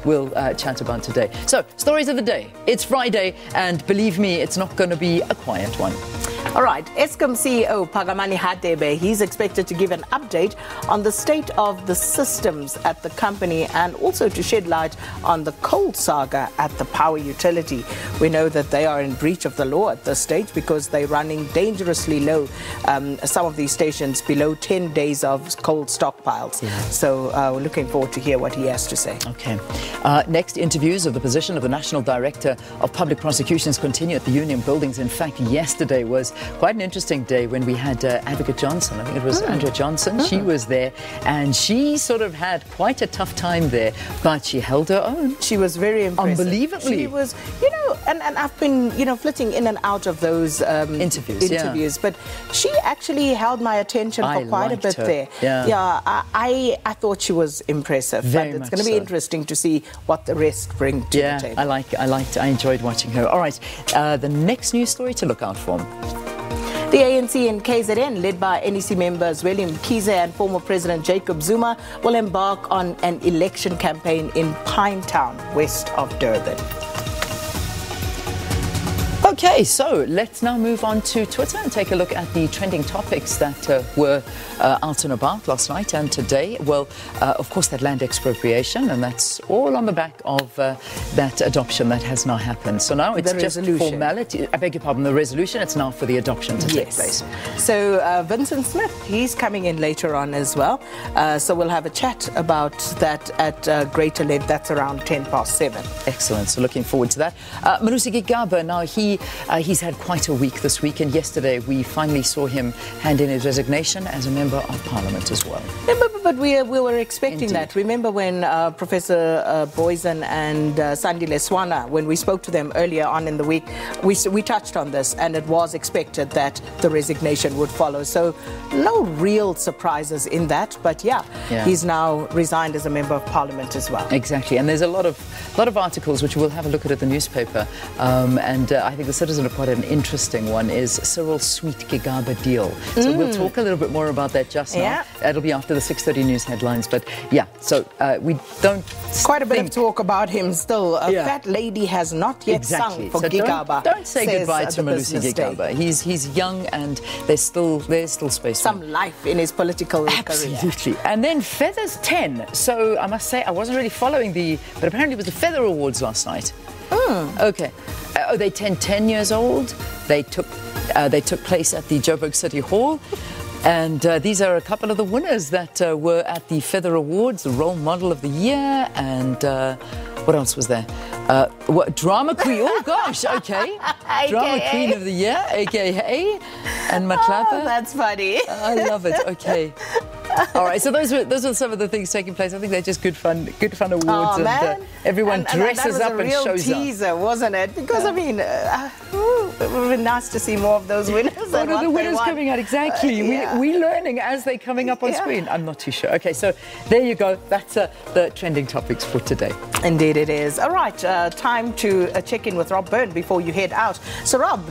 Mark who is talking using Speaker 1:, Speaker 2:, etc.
Speaker 1: We'll chat about today. So, stories of the day. It's Friday, and believe me, it's not going to be a quiet one.
Speaker 2: All right, Eskom CEO Phakamani Hadebe, he's expected to give an update on the state of the systems at the company and also to shed light on the coal saga at the power utility. We know that they are in breach of the law at this stage because they're running dangerously low, some of these stations below 10 days of coal stockpiles. Yeah. So we're looking forward to hear what he has to say.
Speaker 1: Okay. Next, interviews of the position of the National Director of Public Prosecutions continue at the Union Buildings. In fact, yesterday was quite an interesting day when we had Advocate Johnson. I think it was Andrea Johnson. She was there, and she sort of had quite a tough time there, but she held her own.
Speaker 2: She was very impressive.
Speaker 1: Unbelievably.
Speaker 2: She was, and I've been, flitting in and out of those interviews, but she actually held my attention for quite a bit there. Yeah, I thought she was impressive.
Speaker 1: Very
Speaker 2: but it's going to be interesting to see what the rest bring to the table.
Speaker 1: I enjoyed watching her. All right, the next news story to look out for.
Speaker 2: The ANC in KZN, led by NEC members William Mkhize and former President Jacob Zuma, will embark on an election campaign in Pinetown, west of Durban.
Speaker 1: Okay, so let's now move on to Twitter and take a look at the trending topics that were out and about last night and today. Well, of course, that land expropriation, and that's all on the back of that adoption that has now happened. So now it's just formality. I beg your pardon, the resolution. It's now for the adoption to take place.
Speaker 2: So Vincent Smith, he's coming in later on as well. So we'll have a chat about that at greater length. That's around 7:10.
Speaker 1: Excellent. So looking forward to that. Malusi Gigaba, now he's had quite a week this week, and yesterday we finally saw him hand in his resignation as a member of Parliament as well.
Speaker 2: But we were expecting that. Remember when Professor Boysen and Sandile Swana, when we spoke to them earlier on in the week, we touched on this, and it was expected that the resignation would follow. So no real surprises in that, but he's now resigned as a member of Parliament as well.
Speaker 1: Exactly, and there's a lot of articles which we'll have a look at the newspaper, and I think the Citizen have quite an interesting one is Cyril's Sweet Gigaba deal. So we'll talk a little bit more about that just now. That'll be after the 6:30 news headlines. But so we don't.
Speaker 2: Quite a bit of talk about him still. A fat lady has not yet sung for Gigaba.
Speaker 1: Don't say goodbye to Malusi Gigaba. He's young, and there's still space.
Speaker 2: Some life in his political career.
Speaker 1: Absolutely. And then Feathers 10. So I must say I wasn't really following but apparently it was the Feather Awards last night. Okay. They turned 10 years old. They took place at the Joburg City Hall. And these are a couple of the winners that were at the Feather Awards, the Role Model of the Year, and what else was there? Drama Queen, oh gosh, okay. Drama Queen of the Year, AKA, and Matlapa.
Speaker 2: Oh, that's funny.
Speaker 1: I love it, okay. All right, so those were some of the things taking place. I think they're just good fun awards, and everyone dresses up and shows up.
Speaker 2: That was a real teaser, wasn't it? Because I mean, it would have been nice to see more of those winners.
Speaker 1: What are the winners coming out exactly? We're learning as they're coming up on screen. I'm not too sure. Okay, so there you go. That's the trending topics for today.
Speaker 2: Indeed, it is. All right, time to check in with Rob Byrne before you head out. So, Rob.